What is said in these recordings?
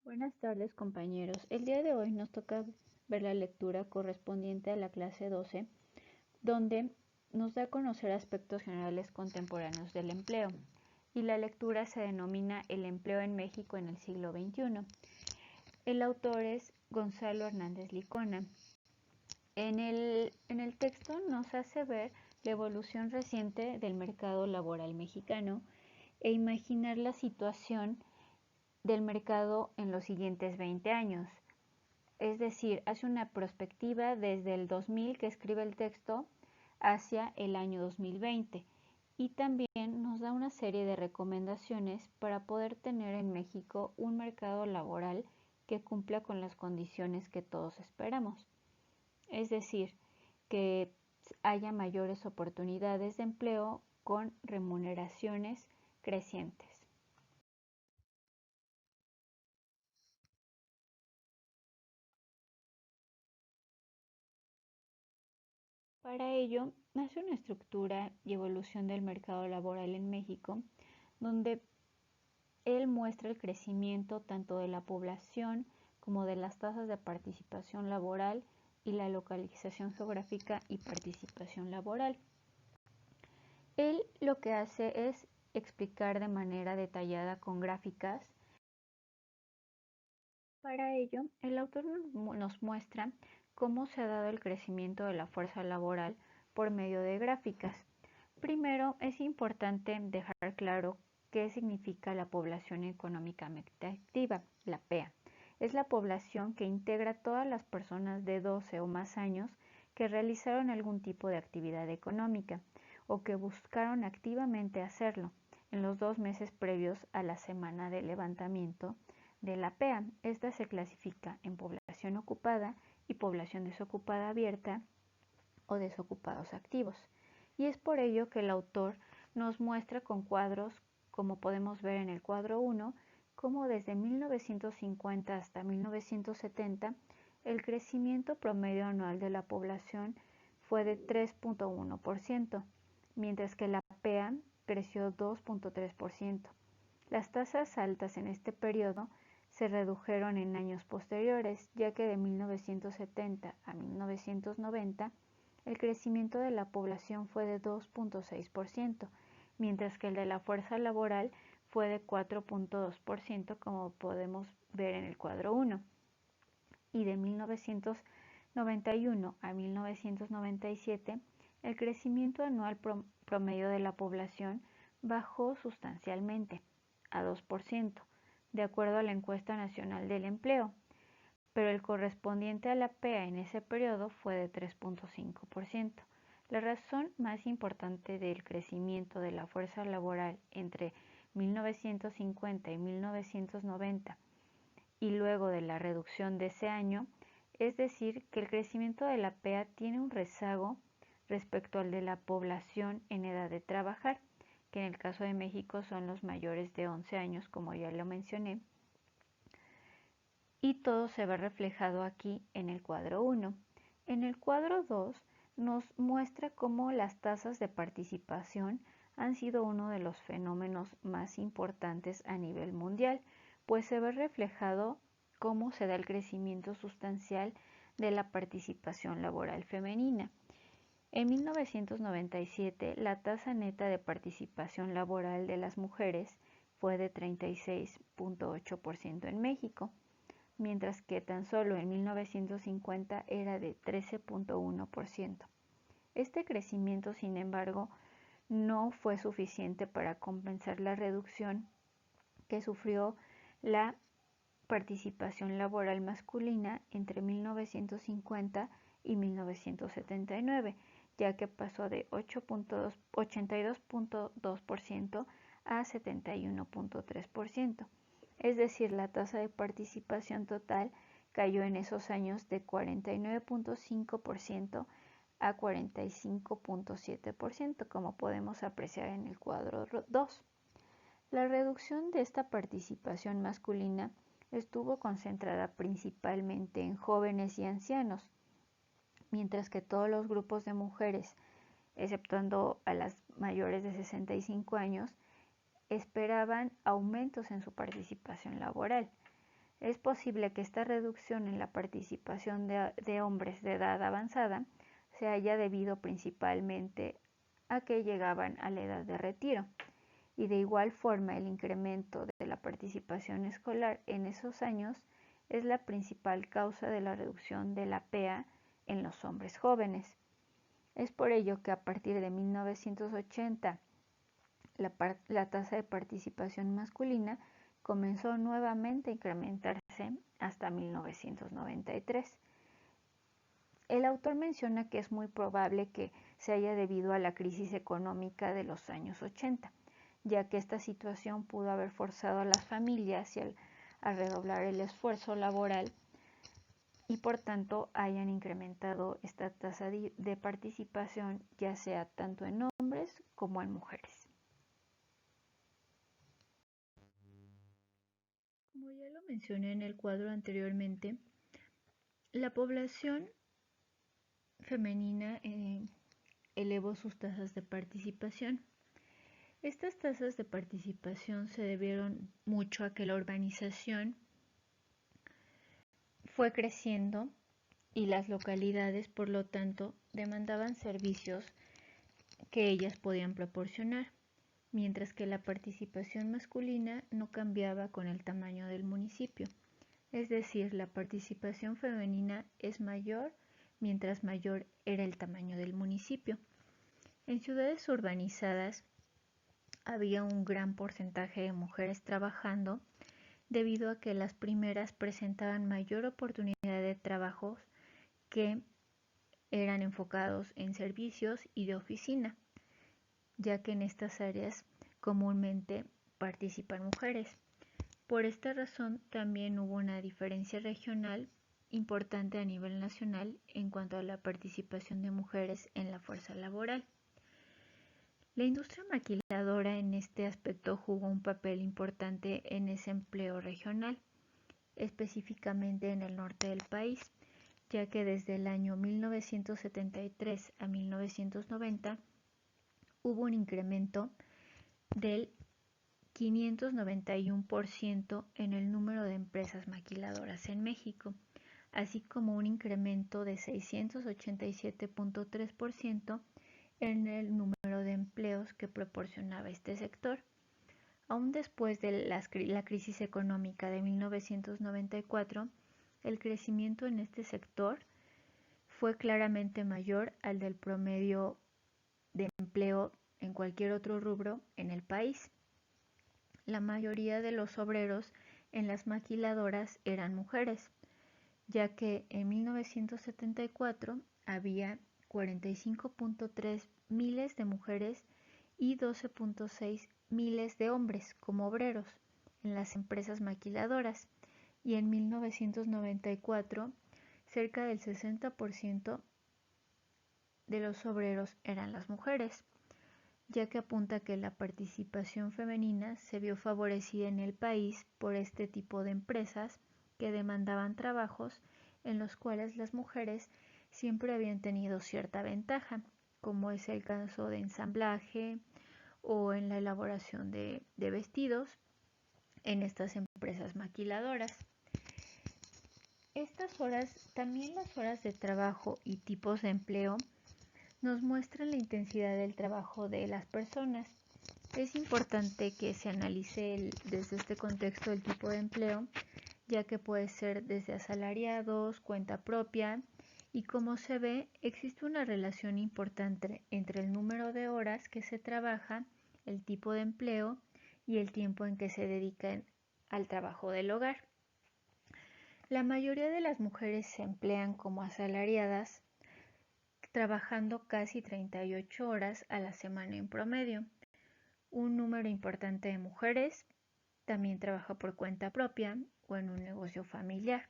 Buenas tardes, compañeros. El día de hoy nos toca ver la lectura correspondiente a la clase 12, donde nos da a conocer aspectos generales contemporáneos del empleo. Y la lectura se denomina El empleo en México en el siglo XXI. El autor es Gonzalo Hernández Licona. En el texto nos hace ver la evolución reciente del mercado laboral mexicano e imaginar la situación del mercado en los siguientes 20 años. Es decir, hace una perspectiva desde el 2000 que escribe el texto hacia el año 2020 y también nos da una serie de recomendaciones para poder tener en México un mercado laboral que cumpla con las condiciones que todos esperamos. Es decir, que haya mayores oportunidades de empleo con remuneraciones crecientes. Para ello, nace una estructura y evolución del mercado laboral en México, donde él muestra el crecimiento tanto de la población como de las tasas de participación laboral y la localización geográfica y participación laboral. Él lo que hace es explicar de manera detallada con gráficas. Para ello, el autor nos muestra cómo se ha dado el crecimiento de la fuerza laboral por medio de gráficas. Primero, es importante dejar claro qué significa la población económicamente activa, la PEA. Es la población que integra todas las personas de 12 o más años que realizaron algún tipo de actividad económica o que buscaron activamente hacerlo en los 2 meses previos a la semana de levantamiento de la PEA. Esta se clasifica en población ocupada y población desocupada abierta o desocupados activos. Y es por ello que el autor nos muestra con cuadros, como podemos ver en el cuadro 1, cómo desde 1950 hasta 1970 el crecimiento promedio anual de la población fue de 3.1%, mientras que la PEA creció 2.3%. Las tasas altas en este periodo se redujeron en años posteriores, ya que de 1970 a 1990 el crecimiento de la población fue de 2.6%, mientras que el de la fuerza laboral fue de 4.2%, como podemos ver en el cuadro 1. Y de 1991 a 1997, el crecimiento anual promedio de la población bajó sustancialmente, a 2%, de acuerdo a la Encuesta Nacional del Empleo, pero el correspondiente a la PEA en ese periodo fue de 3.5%. La razón más importante del crecimiento de la fuerza laboral entre 1950 y 1990 y luego de la reducción de ese año, es decir, que el crecimiento de la PEA tiene un rezago respecto al de la población en edad de trabajar, que en el caso de México son los mayores de 11 años, como ya lo mencioné, y todo se ve reflejado aquí en el cuadro 1. En el cuadro 2 nos muestra cómo las tasas de participación han sido uno de los fenómenos más importantes a nivel mundial, pues se ve reflejado cómo se da el crecimiento sustancial de la participación laboral femenina. En 1997, la tasa neta de participación laboral de las mujeres fue de 36.8% en México, mientras que tan solo en 1950 era de 13.1%. Este crecimiento, sin embargo, no fue suficiente para compensar la reducción que sufrió la participación laboral masculina entre 1950 y 1979, ya que pasó de 82.2% a 71.3%. Es decir, la tasa de participación total cayó en esos años de 49.5% a 45.7%, como podemos apreciar en el cuadro 2. La reducción de esta participación masculina estuvo concentrada principalmente en jóvenes y ancianos, mientras que todos los grupos de mujeres, exceptuando a las mayores de 65 años, esperaban aumentos en su participación laboral. Es posible que esta reducción en la participación de hombres de edad avanzada se haya debido principalmente a que llegaban a la edad de retiro, y de igual forma el incremento de la participación escolar en esos años es la principal causa de la reducción de la PEA en los hombres jóvenes. Es por ello que a partir de 1980 la tasa de participación masculina comenzó nuevamente a incrementarse hasta 1993. El autor menciona que es muy probable que se haya debido a la crisis económica de los años 80, ya que esta situación pudo haber forzado a las familias a redoblar el esfuerzo laboral y por tanto hayan incrementado esta tasa de participación, ya sea tanto en hombres como en mujeres. Como ya lo mencioné en el cuadro anteriormente, la población femenina elevó sus tasas de participación. Estas tasas de participación se debieron mucho a que la urbanización fue creciendo y las localidades, por lo tanto, demandaban servicios que ellas podían proporcionar, mientras que la participación masculina no cambiaba con el tamaño del municipio. Es decir, la participación femenina es mayor mientras mayor era el tamaño del municipio. En ciudades urbanizadas había un gran porcentaje de mujeres trabajando debido a que las primeras presentaban mayor oportunidad de trabajos que eran enfocados en servicios y de oficina, ya que en estas áreas comúnmente participan mujeres. Por esta razón también hubo una diferencia regional importante a nivel nacional en cuanto a la participación de mujeres en la fuerza laboral. La industria maquiladora en este aspecto jugó un papel importante en ese empleo regional, específicamente en el norte del país, ya que desde el año 1973 a 1990 hubo un incremento del 591% en el número de empresas maquiladoras en México, así como un incremento de 687.3% en el número de empleos que proporcionaba este sector. Aún después de la crisis económica de 1994, el crecimiento en este sector fue claramente mayor al del promedio de empleo en cualquier otro rubro en el país. La mayoría de los obreros en las maquiladoras eran mujeres, ya que en 1974 había 45.3 miles de mujeres y 12.6 miles de hombres como obreros en las empresas maquiladoras, y en 1994 cerca del 60% de los obreros eran las mujeres, ya que apunta que la participación femenina se vio favorecida en el país por este tipo de empresas que demandaban trabajos en los cuales las mujeres siempre habían tenido cierta ventaja, como es el caso de ensamblaje o en la elaboración de vestidos en estas empresas maquiladoras. Estas horas, también las horas de trabajo y tipos de empleo, nos muestran la intensidad del trabajo de las personas. Es importante que se analice desde este contexto el tipo de empleo, ya que puede ser desde asalariados, cuenta propia, y como se ve, existe una relación importante entre el número de horas que se trabaja, el tipo de empleo y el tiempo en que se dedican al trabajo del hogar. La mayoría de las mujeres se emplean como asalariadas, trabajando casi 38 horas a la semana en promedio. Un número importante de mujeres también trabaja por cuenta propia o en un negocio familiar,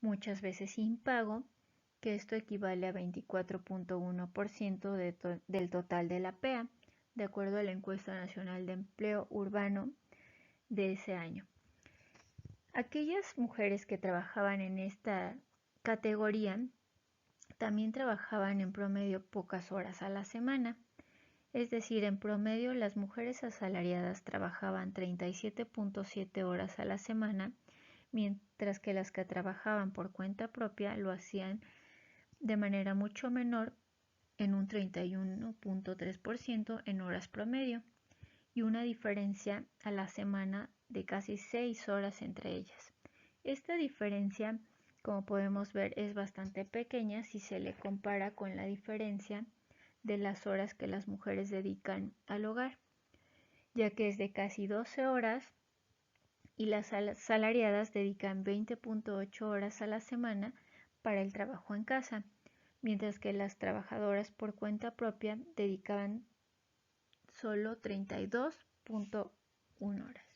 muchas veces sin pago, que esto equivale a 24.1% del total de la PEA, de acuerdo a la Encuesta Nacional de Empleo Urbano de ese año. Aquellas mujeres que trabajaban en esta categoría también trabajaban en promedio pocas horas a la semana. Es decir, en promedio las mujeres asalariadas trabajaban 37.7 horas a la semana, mientras que las que trabajaban por cuenta propia lo hacían de manera mucho menor, en un 31.3% en horas promedio, y una diferencia a la semana de casi 6 horas entre ellas. Esta diferencia, como podemos ver, es bastante pequeña si se le compara con la diferencia de las horas que las mujeres dedican al hogar, ya que es de casi 12 horas y las salariadas dedican 20.8 horas a la semana para el trabajo en casa, mientras que las trabajadoras por cuenta propia dedicaban solo 32.1 horas.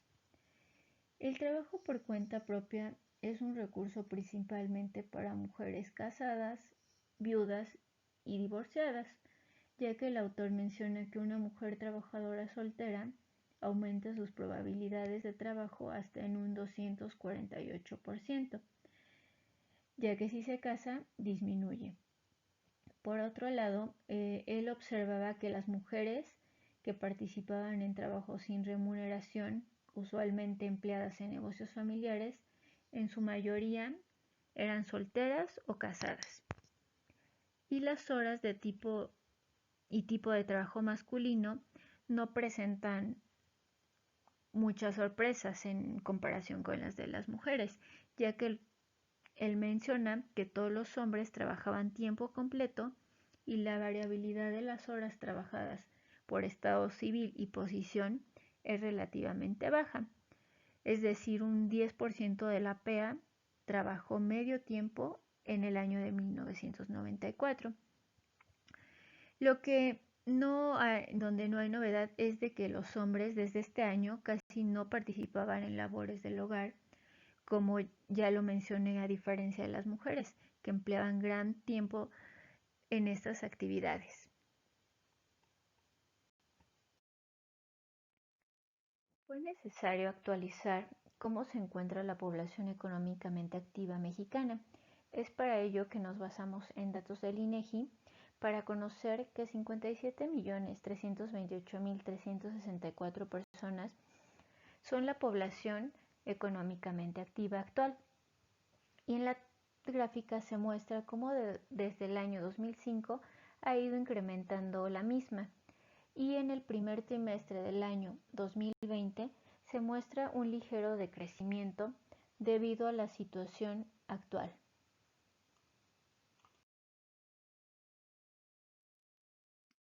El trabajo por cuenta propia es un recurso principalmente para mujeres casadas, viudas y divorciadas, ya que el autor menciona que una mujer trabajadora soltera aumenta sus probabilidades de trabajo hasta en un 248%, ya que si se casa disminuye. Por otro lado, él observaba que las mujeres que participaban en trabajos sin remuneración, usualmente empleadas en negocios familiares, en su mayoría eran solteras o casadas. Y las horas de tipo de trabajo masculino no presentan muchas sorpresas en comparación con las de las mujeres, ya que él menciona que todos los hombres trabajaban tiempo completo y la variabilidad de las horas trabajadas por estado civil y posición es relativamente baja. Es decir, un 10% de la PEA trabajó medio tiempo en el año de 1994. Donde no hay novedad es de que los hombres desde este año casi no participaban en labores del hogar, como ya lo mencioné, a diferencia de las mujeres, que empleaban gran tiempo en estas actividades. Fue necesario actualizar cómo se encuentra la población económicamente activa mexicana. Es para ello que nos basamos en datos del INEGI para conocer que 57.328.364 personas son la población económicamente activa actual. Y en la gráfica se muestra cómo desde el año 2005 ha ido incrementando la misma, y en el primer trimestre del año 2020 se muestra un ligero decrecimiento debido a la situación actual.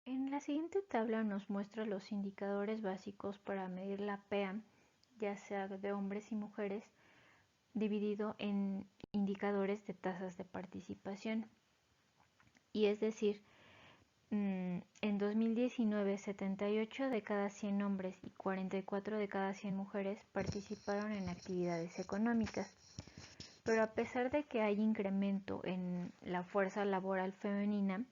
En la siguiente tabla nos muestra los indicadores básicos para medir la PEA, ya sea de hombres y mujeres, dividido en indicadores de tasas de participación. Y es decir, en 2019, 78 de cada 100 hombres y 44 de cada 100 mujeres participaron en actividades económicas. Pero a pesar de que hay incremento en la fuerza laboral femenina,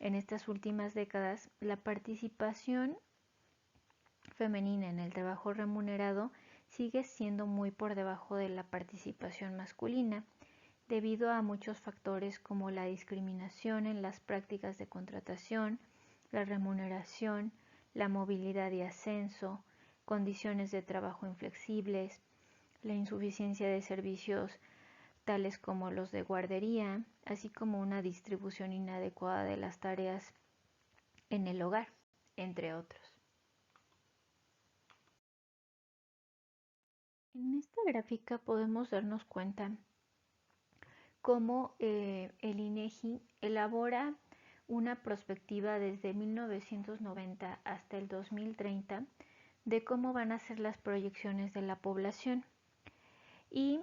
en estas últimas décadas, la participación femenina en el trabajo remunerado sigue siendo muy por debajo de la participación masculina, debido a muchos factores como la discriminación en las prácticas de contratación, la remuneración, la movilidad y ascenso, condiciones de trabajo inflexibles, la insuficiencia de servicios tales como los de guardería, así como una distribución inadecuada de las tareas en el hogar, entre otros. En esta gráfica podemos darnos cuenta cómo el INEGI elabora una perspectiva desde 1990 hasta el 2030 de cómo van a ser las proyecciones de la población, y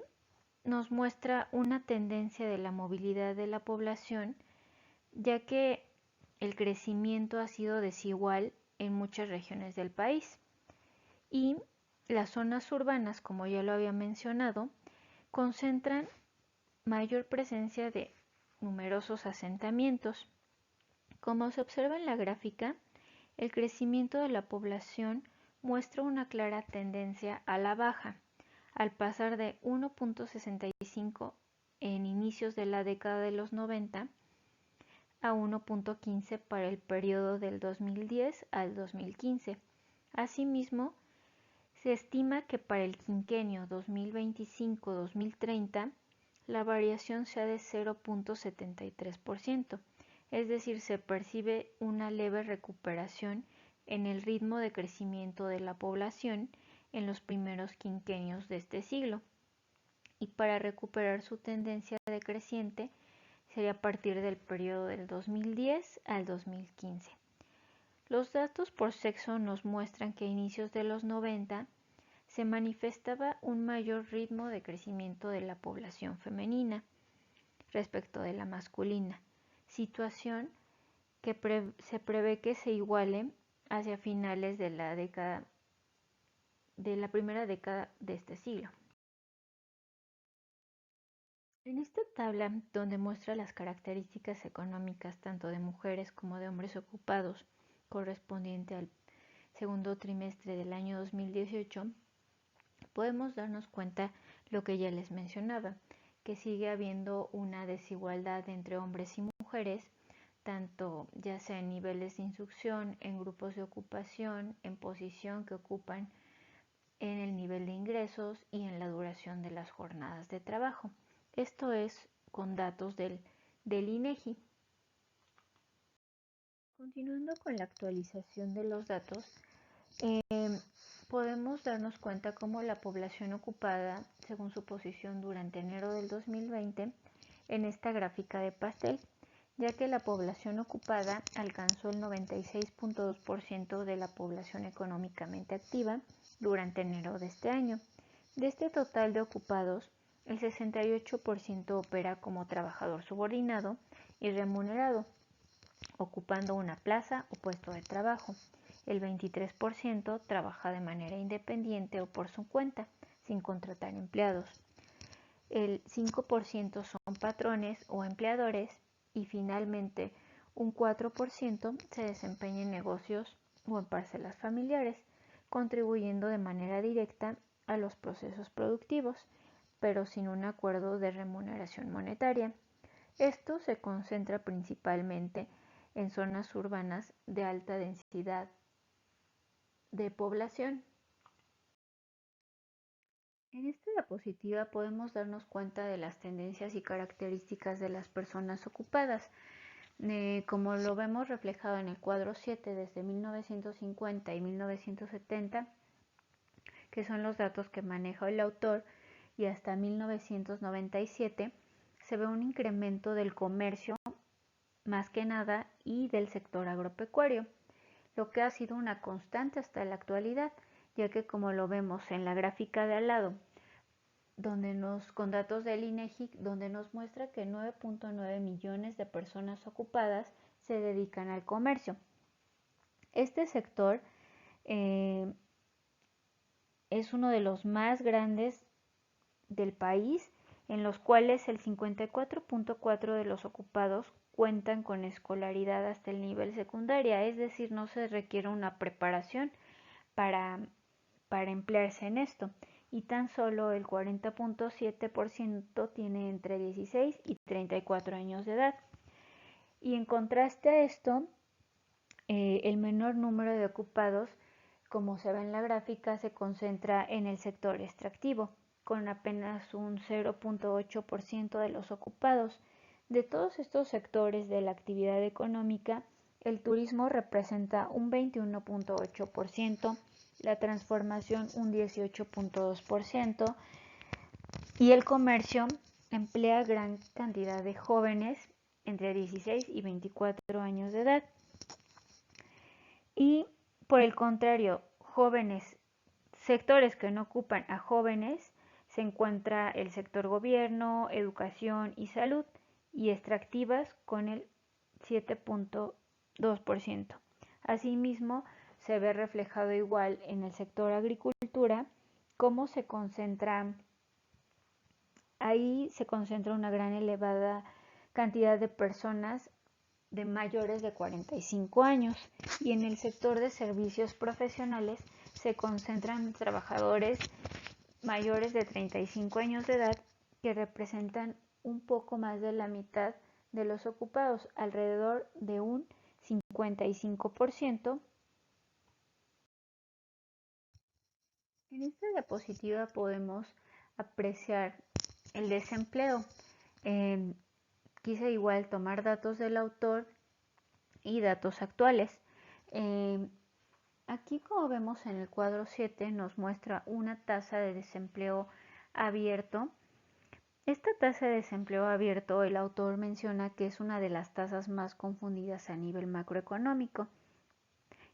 nos muestra una tendencia de la movilidad de la población, ya que el crecimiento ha sido desigual en muchas regiones del país, y las zonas urbanas, como ya lo había mencionado, concentran mayor presencia de numerosos asentamientos. Como se observa en la gráfica, el crecimiento de la población muestra una clara tendencia a la baja, al pasar de 1.65 en inicios de la década de los 90 a 1.15 para el periodo del 2010 al 2015. Asimismo, Se estima que para el quinquenio 2025-2030 la variación sea de 0.73%, es decir, se percibe una leve recuperación en el ritmo de crecimiento de la población en los primeros quinquenios de este siglo, y para recuperar su tendencia decreciente sería a partir del periodo del 2010 al 2015. Los datos por sexo nos muestran que a inicios de los 90 se manifestaba un mayor ritmo de crecimiento de la población femenina respecto de la masculina, situación que se prevé que se iguale hacia finales de la primera década de este siglo. En esta tabla, donde muestra las características económicas tanto de mujeres como de hombres ocupados correspondiente al segundo trimestre del año 2018, podemos darnos cuenta lo que ya les mencionaba, que sigue habiendo una desigualdad entre hombres y mujeres, tanto ya sea en niveles de instrucción, en grupos de ocupación, en posición que ocupan, en el nivel de ingresos y en la duración de las jornadas de trabajo. Esto es con datos del INEGI. Continuando con la actualización de los datos, podemos darnos cuenta cómo la población ocupada, según su posición durante enero del 2020, en esta gráfica de pastel, ya que la población ocupada alcanzó el 96.2% de la población económicamente activa durante enero de este año. De este total de ocupados, el 68% opera como trabajador subordinado y remunerado, ocupando una plaza o puesto de trabajo. El 23% trabaja de manera independiente o por su cuenta, sin contratar empleados. El 5% son patrones o empleadores y finalmente un 4% se desempeña en negocios o en parcelas familiares, contribuyendo de manera directa a los procesos productivos, pero sin un acuerdo de remuneración monetaria. Esto se concentra principalmente en zonas urbanas de alta densidad de población. En esta diapositiva podemos darnos cuenta de las tendencias y características de las personas ocupadas, como lo vemos reflejado en el cuadro 7 desde 1950 y 1970, que son los datos que maneja el autor, y hasta 1997, se ve un incremento del comercio, más que nada, y del sector agropecuario, lo que ha sido una constante hasta la actualidad, ya que como lo vemos en la gráfica de al lado, con datos del INEGI, donde nos muestra que 9.9 millones de personas ocupadas se dedican al comercio. Este sector es uno de los más grandes del país, en los cuales el 54.4% de los ocupados cuentan con escolaridad hasta el nivel secundaria, es decir, no se requiere una preparación para emplearse en esto, y tan solo el 40.7% tiene entre 16 y 34 años de edad. Y en contraste a esto, el menor número de ocupados, como se ve en la gráfica, se concentra en el sector extractivo, con apenas un 0.8% de los ocupados. De todos estos sectores de la actividad económica, el turismo representa un 21.8%, la transformación un 18.2% y el comercio emplea gran cantidad de jóvenes entre 16 y 24 años de edad. Y por el contrario, sectores que no ocupan a jóvenes, se encuentra el sector gobierno, educación y salud, y extractivas con el 7.2%. Asimismo, se ve reflejado igual en el sector agricultura, cómo ahí se concentra una gran elevada cantidad de personas de mayores de 45 años, y en el sector de servicios profesionales se concentran trabajadores mayores de 35 años de edad, que representan un poco más de la mitad de los ocupados, alrededor de un 55%. En esta diapositiva podemos apreciar el desempleo. Quise igual tomar datos del autor y datos actuales. Aquí, como vemos en el cuadro 7, nos muestra una tasa de desempleo abierto. Esta tasa de desempleo abierto, el autor menciona que es una de las tasas más confundidas a nivel macroeconómico,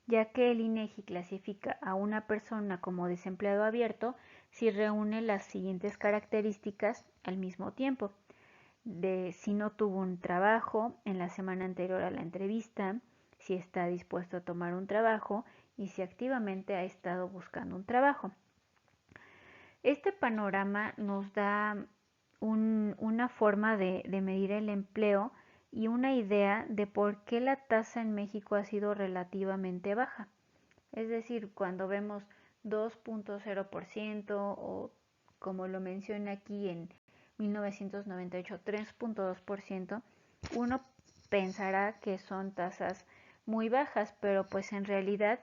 ya que el INEGI clasifica a una persona como desempleado abierto si reúne las siguientes características al mismo tiempo: de si no tuvo un trabajo en la semana anterior a la entrevista, si está dispuesto a tomar un trabajo y si activamente ha estado buscando un trabajo. Este panorama nos da una forma de medir el empleo y una idea de por qué la tasa en México ha sido relativamente baja. Es decir, cuando vemos 2.0% o, como lo menciona aquí en 1998, 3.2%, uno pensará que son tasas muy bajas, pero pues en realidad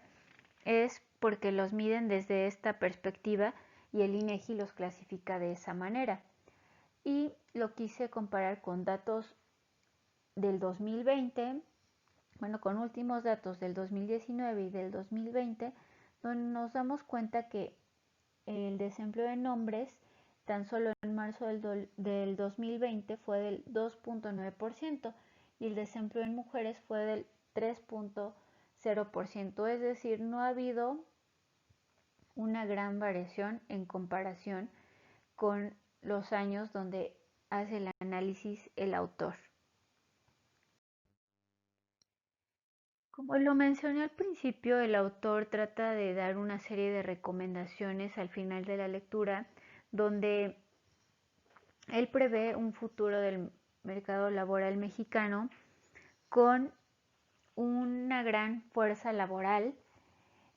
es porque los miden desde esta perspectiva y el INEGI los clasifica de esa manera. Y lo quise comparar con datos del 2020, con últimos datos del 2019 y del 2020, donde nos damos cuenta que el desempleo en hombres tan solo en marzo del 2020 fue del 2.9% y el desempleo en mujeres fue del 3.0%. Es decir, no ha habido una gran variación en comparación con los años donde hace el análisis el autor. Como lo mencioné al principio, el autor trata de dar una serie de recomendaciones al final de la lectura, donde él prevé un futuro del mercado laboral mexicano con una gran fuerza laboral,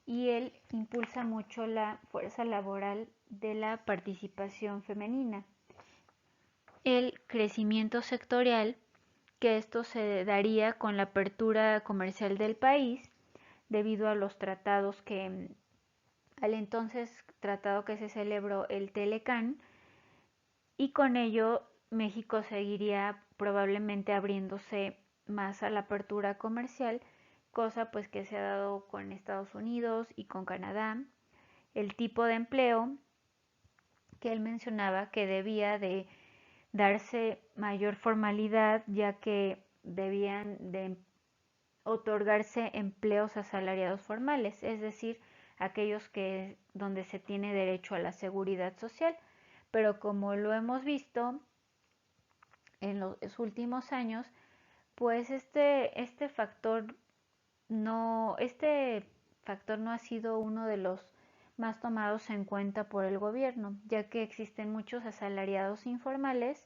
y él impulsa mucho la fuerza laboral de la participación femenina, el crecimiento sectorial, que esto se daría con la apertura comercial del país debido a los tratados que al entonces tratado que se celebró el Telecán, y con ello México seguiría probablemente abriéndose más a la apertura comercial, cosa pues que se ha dado con Estados Unidos y con Canadá. El tipo de empleo que él mencionaba que debía de darse mayor formalidad, ya que debían de otorgarse empleos asalariados formales, es decir, aquellos que donde se tiene derecho a la seguridad social. Pero como lo hemos visto en los últimos años, pues este factor no ha sido uno de los más tomados en cuenta por el gobierno, ya que existen muchos asalariados informales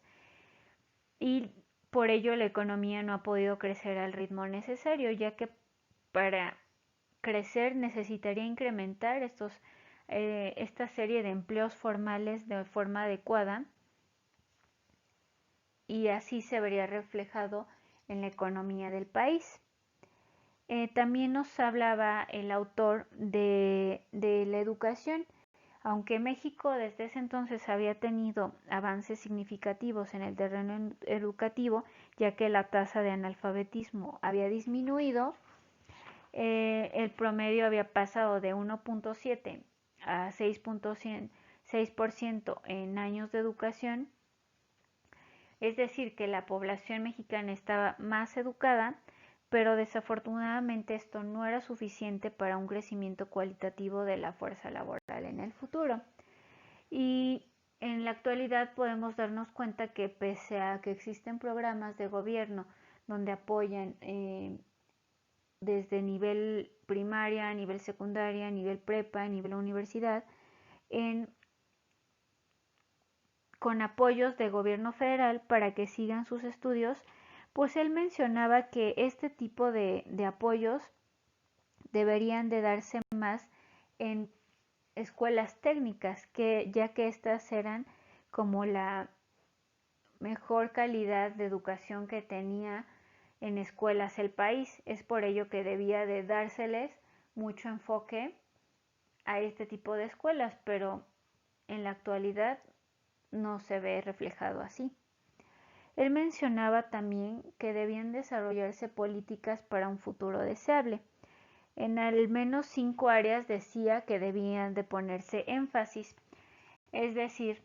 y por ello la economía no ha podido crecer al ritmo necesario, ya que para crecer necesitaría incrementar esta serie de empleos formales de forma adecuada, y así se vería reflejado en la economía del país. También nos hablaba el autor de la educación. Aunque México desde ese entonces había tenido avances significativos en el terreno educativo, ya que la tasa de analfabetismo había disminuido, el promedio había pasado de 1.7 a 6% en años de educación, es decir, que la población mexicana estaba más educada, pero desafortunadamente esto no era suficiente para un crecimiento cualitativo de la fuerza laboral en el futuro. Y en la actualidad podemos darnos cuenta que pese a que existen programas de gobierno donde apoyan desde nivel primaria, nivel secundaria, nivel prepa, nivel universidad, con apoyos de gobierno federal para que sigan sus estudios, pues él mencionaba que este tipo de apoyos deberían de darse más en escuelas técnicas, ya que estas eran como la mejor calidad de educación que tenía en escuelas el país. Es por ello que debía de dárseles mucho enfoque a este tipo de escuelas, pero en la actualidad no se ve reflejado así. Él mencionaba también que debían desarrollarse políticas para un futuro deseable. En al menos 5 áreas decía que debían de ponerse énfasis, es decir,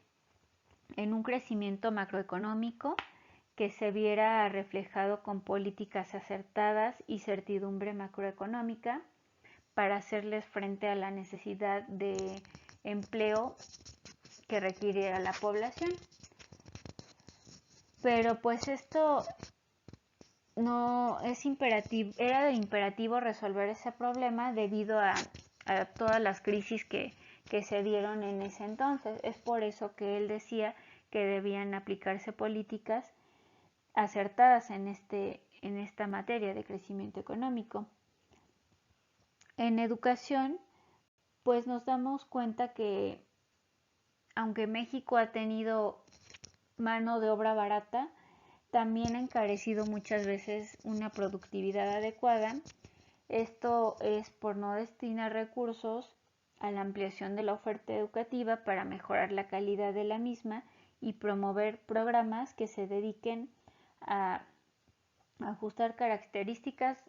en un crecimiento macroeconómico que se viera reflejado con políticas acertadas y certidumbre macroeconómica para hacerles frente a la necesidad de empleo que requiriera la población. Pero pues esto no es imperativo, era de imperativo resolver ese problema debido a todas las crisis que se dieron en ese entonces. Es por eso que él decía que debían aplicarse políticas acertadas en esta materia de crecimiento económico. En educación, pues nos damos cuenta que aunque México ha tenido mano de obra barata, también ha encarecido muchas veces una productividad adecuada. Esto es por no destinar recursos a la ampliación de la oferta educativa para mejorar la calidad de la misma y promover programas que se dediquen a ajustar características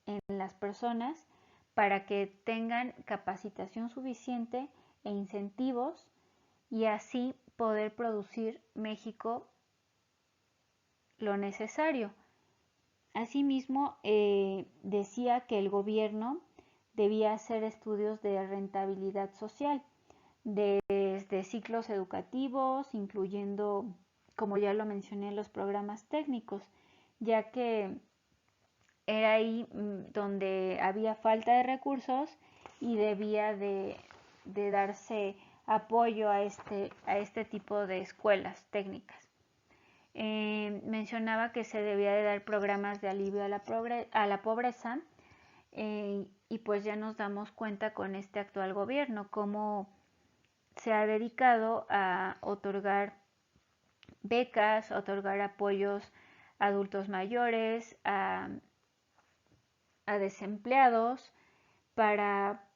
en las personas para que tengan capacitación suficiente e incentivos y así poder producir México lo necesario. Asimismo, decía que el gobierno debía hacer estudios de rentabilidad social, desde ciclos educativos, incluyendo, como ya lo mencioné, los programas técnicos, ya que era ahí donde había falta de recursos y debía de darse apoyo a este tipo de escuelas técnicas. Mencionaba que se debía de dar programas de alivio a la pobreza y pues ya nos damos cuenta con este actual gobierno cómo se ha dedicado a otorgar becas, a otorgar apoyos a adultos mayores, a desempleados para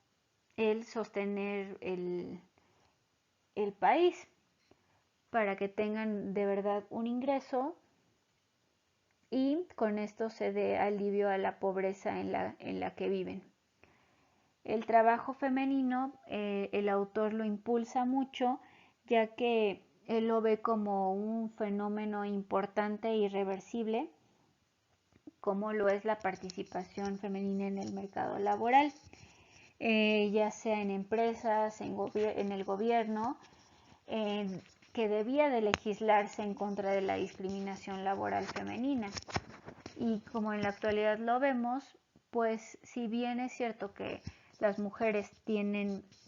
el sostener el país, para que tengan de verdad un ingreso y con esto se dé alivio a la pobreza en la que viven. El trabajo femenino, el autor lo impulsa mucho, ya que él lo ve como un fenómeno importante e irreversible, como lo es la participación femenina en el mercado laboral, ya sea en empresas, en el gobierno, que debía de legislarse en contra de la discriminación laboral femenina. Y como en la actualidad lo vemos, pues si bien es cierto que las mujeres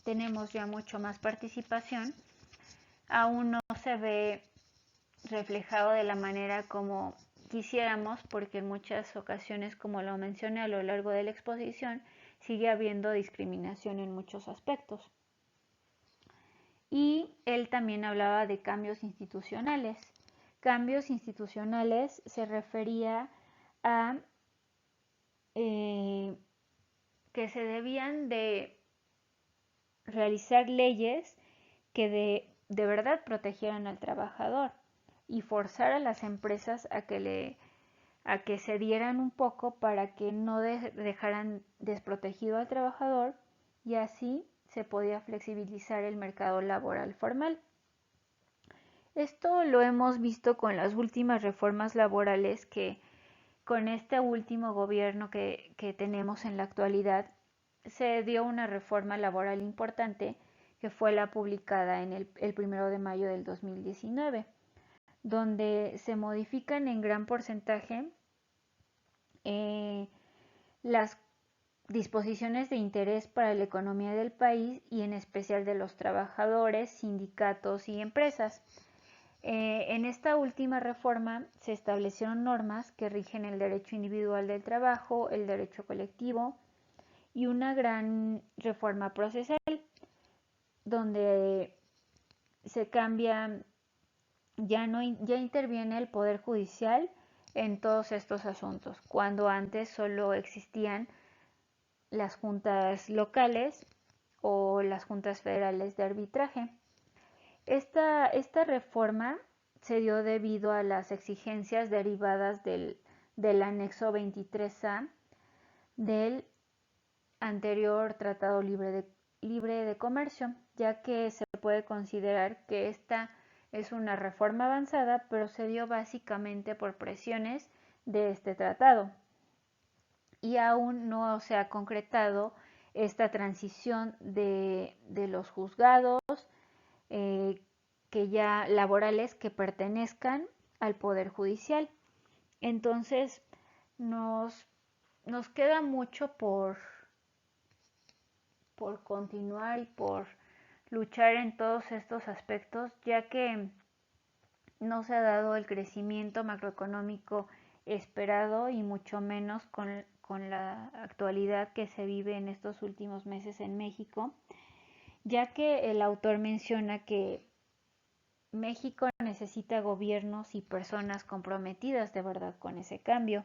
tenemos ya mucho más participación, aún no se ve reflejado de la manera como quisiéramos, porque en muchas ocasiones, como lo mencioné a lo largo de la exposición, sigue habiendo discriminación en muchos aspectos. Y él también hablaba de cambios institucionales. Cambios institucionales se refería a que se debían de realizar leyes que de verdad protegieran al trabajador y forzar a las empresas a que se dieran un poco para que no dejaran desprotegido al trabajador y así se podía flexibilizar el mercado laboral formal. Esto lo hemos visto con las últimas reformas laborales que con este último gobierno que tenemos en la actualidad se dio una reforma laboral importante que fue la publicada en el 1 de mayo del 2019, donde se modifican en gran porcentaje las disposiciones de interés para la economía del país y en especial de los trabajadores, sindicatos y empresas. En esta última reforma se establecieron normas que rigen el derecho individual del trabajo, el derecho colectivo y una gran reforma procesal donde se cambia, ya interviene el Poder Judicial en todos estos asuntos, cuando antes solo existían las juntas locales o las juntas federales de arbitraje. Esta reforma se dio debido a las exigencias derivadas del anexo 23A del anterior Tratado Libre de Comercio, ya que se puede considerar que esta es una reforma avanzada, pero se dio básicamente por presiones de este tratado. Y aún no se ha concretado esta transición de los juzgados que ya laborales que pertenezcan al Poder Judicial. Entonces, nos, nos queda mucho por continuar y por luchar en todos estos aspectos, ya que no se ha dado el crecimiento macroeconómico esperado y mucho menos con la actualidad que se vive en estos últimos meses en México, ya que el autor menciona que México necesita gobiernos y personas comprometidas de verdad con ese cambio,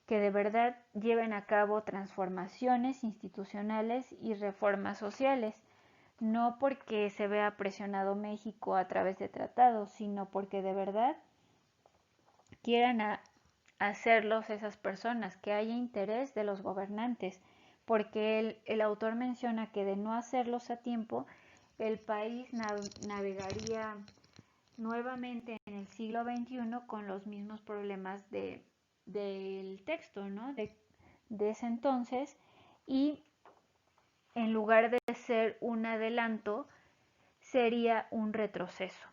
que de verdad lleven a cabo transformaciones institucionales y reformas sociales, no porque se vea presionado México a través de tratados, sino porque de verdad quieran hacerlos esas personas, que haya interés de los gobernantes, porque el autor menciona que de no hacerlos a tiempo, el país navegaría nuevamente en el siglo XXI con los mismos problemas del texto, ¿no? de ese entonces, y en lugar de ser un adelanto, sería un retroceso.